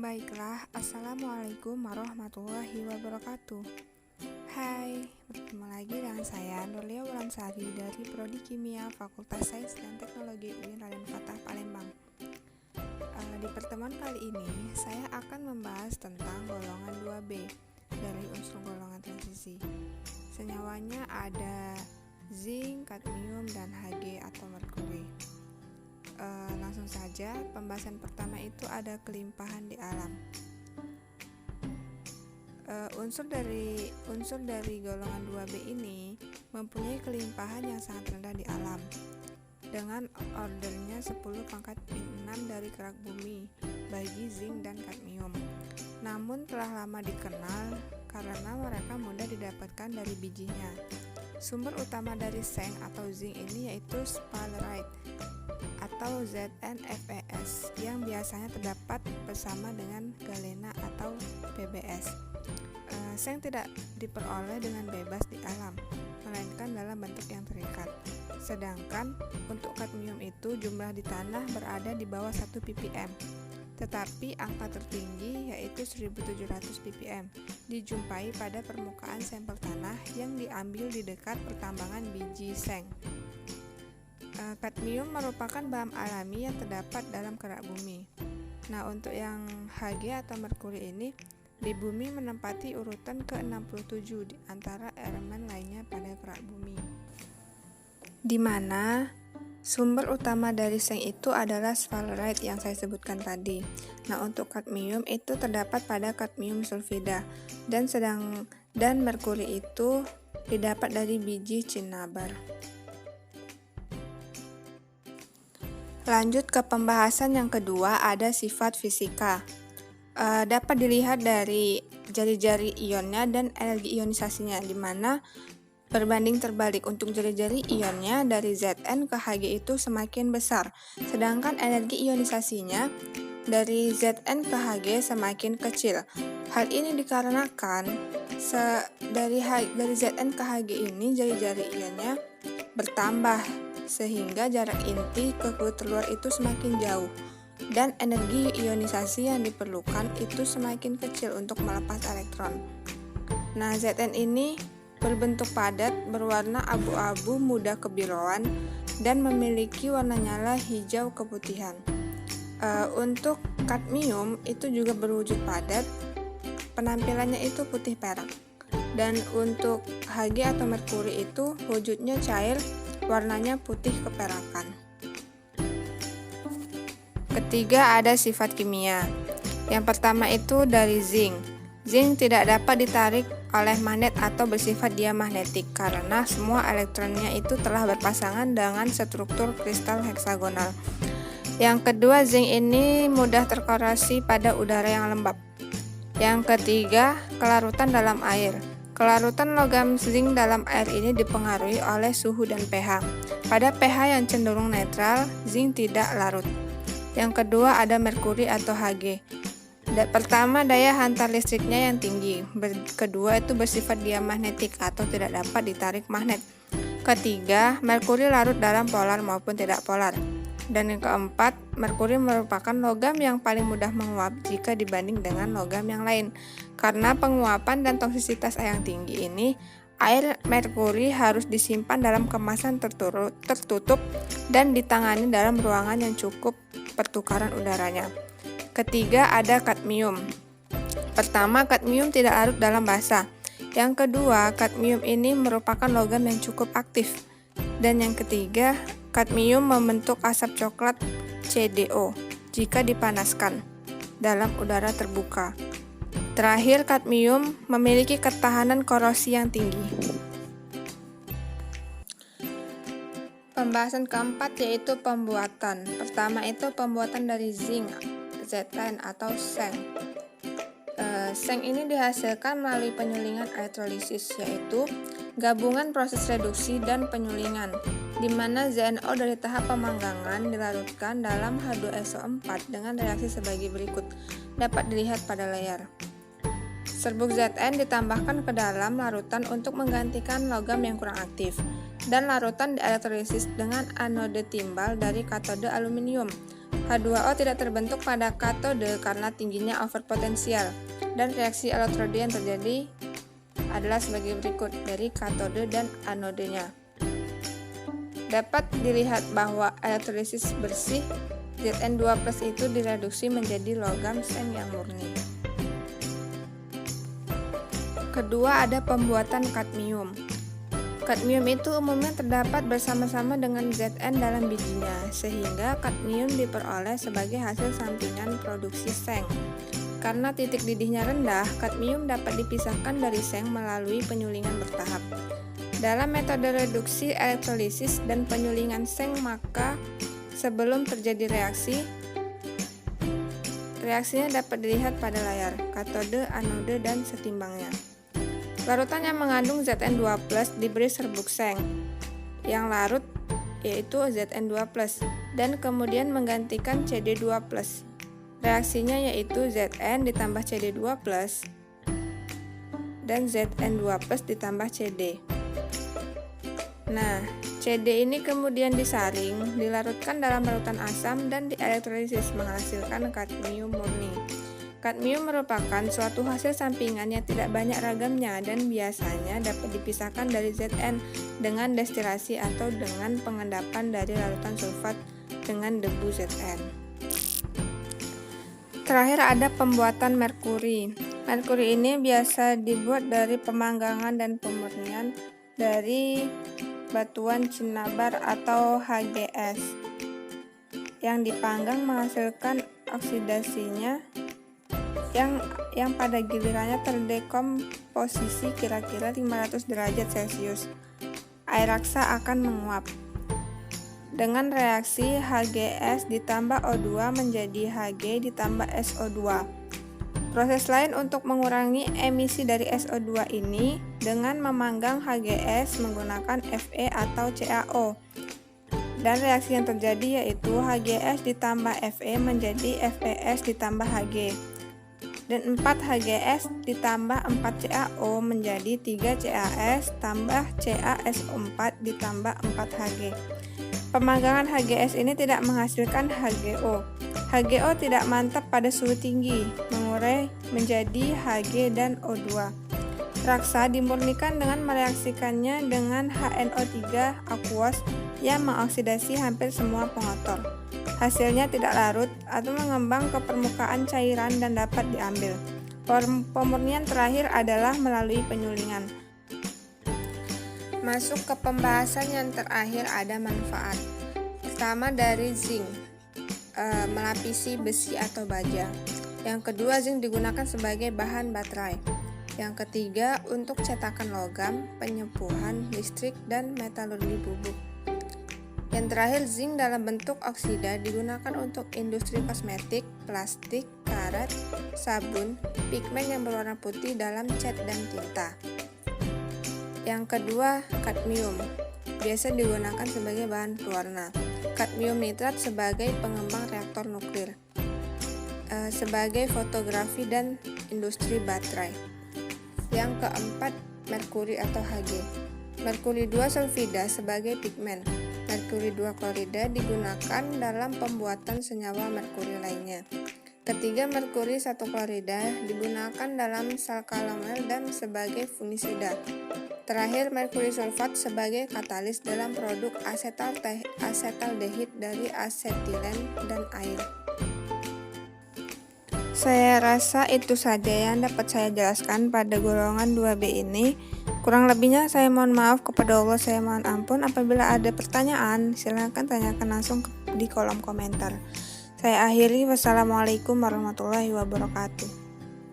Baiklah, Assalamualaikum warahmatullahi wabarakatuh. Hai, bertemu lagi dengan saya Nurlia Wulansari dari Prodi Kimia Fakultas Sains dan Teknologi UIN Raden Fatah Palembang. Di pertemuan kali ini, saya akan membahas tentang golongan 2B dari unsur golongan transisi. Senyawanya ada zinc, kadmium, dan Hg atau merkuri. Langsung saja, pembahasan pertama itu ada kelimpahan di alam. Unsur dari golongan 2B ini mempunyai kelimpahan yang sangat rendah di alam dengan ordernya 10 pangkat min 6 dari kerak bumi bagi zinc dan kadmium. Namun telah lama dikenal karena mereka mudah didapatkan dari bijinya. Sumber utama dari seng atau zinc ini yaitu sphalerite atau ZnFeS yang biasanya terdapat bersama dengan galena atau PbS. Seng tidak diperoleh dengan bebas di alam, melainkan dalam bentuk yang terikat. Sedangkan untuk kadmium itu jumlah di tanah berada di bawah 1 ppm. Tetapi angka tertinggi yaitu 1700 ppm dijumpai pada permukaan sampel tanah yang diambil di dekat pertambangan biji seng. Kadmium merupakan bahan alami yang terdapat dalam kerak bumi. Nah, untuk yang Hg atau merkuri ini di bumi menempati urutan ke-67 di antara elemen lainnya pada kerak bumi. Di mana sumber utama dari seng itu adalah sphalerite yang saya sebutkan tadi. Nah, untuk kadmium itu terdapat pada kadmium sulfida dan merkuri itu didapat dari biji cinnabar. Lanjut ke pembahasan yang kedua, ada sifat fisika. Dapat dilihat dari jari-jari ionnya dan energi ionisasinya, di mana berbanding terbalik untuk jari-jari ionnya dari Zn ke Hg itu semakin besar, sedangkan energi ionisasinya dari Zn ke Hg semakin kecil. Hal ini dikarenakan dari Zn ke Hg ini jari-jari ionnya bertambah sehingga jarak inti ke kulit telur itu semakin jauh dan energi ionisasi yang diperlukan itu semakin kecil untuk melepas elektron. Nah, Zn ini berbentuk padat, berwarna abu-abu muda kebiruan dan memiliki warna nyala hijau keputihan. Untuk kadmium itu juga berwujud padat, penampilannya itu putih perak. Dan untuk Hg atau merkuri itu wujudnya cair, warnanya putih keperakan. Ketiga, ada sifat kimia. Yang pertama itu dari zinc. Zinc tidak dapat ditarik oleh magnet atau bersifat diamagnetik karena semua elektronnya itu telah berpasangan dengan struktur kristal heksagonal. Yang kedua, zinc ini mudah terkorasi pada udara yang lembab. Yang ketiga, kelarutan dalam air. Kelarutan logam zinc dalam air ini dipengaruhi oleh suhu dan pH. Pada pH yang cenderung netral, zinc tidak larut. Yang kedua ada merkuri atau Hg. Pertama, daya hantar listriknya yang tinggi. Kedua, itu bersifat diamagnetik atau tidak dapat ditarik magnet. Ketiga, merkuri larut dalam polar maupun tidak polar. Dan yang keempat, merkuri merupakan logam yang paling mudah menguap jika dibanding dengan logam yang lain. Karena penguapan dan toksisitas yang tinggi ini, air merkuri harus disimpan dalam kemasan tertutup dan ditangani dalam ruangan yang cukup pertukaran udaranya. Ketiga, ada kadmium. Pertama, kadmium tidak larut dalam basa. Yang kedua, kadmium ini merupakan logam yang cukup aktif. Dan yang ketiga, kadmium membentuk asap coklat CdO jika dipanaskan dalam udara terbuka. Terakhir, kadmium memiliki ketahanan korosi yang tinggi. Pembahasan keempat yaitu pembuatan. Pertama itu pembuatan dari zinc, Zn atau seng. Seng ini dihasilkan melalui penyulingan elektrolisis, yaitu gabungan proses reduksi dan penyulingan, di mana ZnO dari tahap pemanggangan dilarutkan dalam H2SO4 dengan reaksi sebagai berikut, dapat dilihat pada layar. Serbuk Zn ditambahkan ke dalam larutan untuk menggantikan logam yang kurang aktif, dan larutan dielektrolisis dengan anode timbal dari katode aluminium. H2O tidak terbentuk pada katode karena tingginya overpotensial, dan reaksi elektroda yang terjadi adalah sebagai berikut dari katode dan anodenya. Dapat dilihat bahwa elektrolisis bersih Zn2+ itu direduksi menjadi logam seng yang murni. Kedua, ada pembuatan kadmium. Kadmium itu umumnya terdapat bersama-sama dengan Zn dalam bijinya, sehingga kadmium diperoleh sebagai hasil sampingan produksi seng. Karena titik didihnya rendah, kadmium dapat dipisahkan dari seng melalui penyulingan bertahap. Dalam metode reduksi elektrolisis dan penyulingan seng, maka sebelum terjadi reaksinya dapat dilihat pada layar, katode, anode, dan setimbangnya. Larutan yang mengandung Zn2+ diberi serbuk seng yang larut yaitu Zn2+, dan kemudian menggantikan Cd2+. Reaksinya yaitu Zn ditambah Cd2+, dan Zn2+ ditambah Cd. Nah, Cd ini kemudian disaring, dilarutkan dalam larutan asam dan dielektrolisis menghasilkan kadmium murni. Kadmium merupakan suatu hasil sampingan yang tidak banyak ragamnya dan biasanya dapat dipisahkan dari Zn dengan destilasi atau dengan pengendapan dari larutan sulfat dengan debu Zn. Terakhir ada pembuatan merkuri. Merkuri ini biasa dibuat dari pemanggangan dan pemurnian dari batuan cinnabar atau HGS yang dipanggang menghasilkan oksidasinya yang pada gilirannya terdekomposisi kira-kira 500 derajat Celcius. Air raksa akan menguap. Dengan reaksi HGS ditambah O2 menjadi Hg ditambah SO2. Proses lain untuk mengurangi emisi dari SO2 ini dengan memanggang HGS menggunakan Fe atau CaO. Dan reaksi yang terjadi yaitu HGS ditambah Fe menjadi FeS ditambah Hg. Dan 4 HGS ditambah 4 CaO menjadi 3 CaS tambah CaSO4 ditambah 4 Hg. Pemanggangan HGS ini tidak menghasilkan HGO. HGO tidak mantap pada suhu tinggi, mengurai menjadi Hg dan O2. Raksa dimurnikan dengan mereaksikannya dengan HNO3 aqueous yang mengoksidasi hampir semua pengotor. Hasilnya tidak larut atau mengembang ke permukaan cairan dan dapat diambil. Pemurnian terakhir adalah melalui penyulingan. Masuk ke pembahasan yang terakhir, ada manfaat. Pertama, dari zinc, melapisi besi atau baja. Yang kedua, zinc digunakan sebagai bahan baterai. Yang ketiga, untuk cetakan logam, penyepuhan listrik, dan metalurgi bubuk. Yang terakhir, zinc dalam bentuk oksida digunakan untuk industri kosmetik, plastik, karet, sabun, pigmen yang berwarna putih dalam cat dan tinta. Yang kedua, kadmium biasa digunakan sebagai bahan pewarna. Kadmium nitrat sebagai pengembang reaktor nuklir, sebagai fotografi dan industri baterai. Yang keempat, merkuri atau Hg. Merkuri 2 sulfida sebagai pigmen. Merkuri 2 klorida digunakan dalam pembuatan senyawa merkuri lainnya. Ketiga, merkuri 1 klorida digunakan dalam sal kalamel dan sebagai fungisida. Terakhir, merkuri sulfat sebagai katalis dalam produk asetaldehid dari asetilen dan air. Saya rasa itu saja yang dapat saya jelaskan pada golongan 2B ini. Kurang lebihnya saya mohon maaf, kepada Allah saya mohon ampun. Apabila ada pertanyaan, silakan tanyakan langsung di kolom komentar. Saya akhiri, wassalamualaikum warahmatullahi wabarakatuh.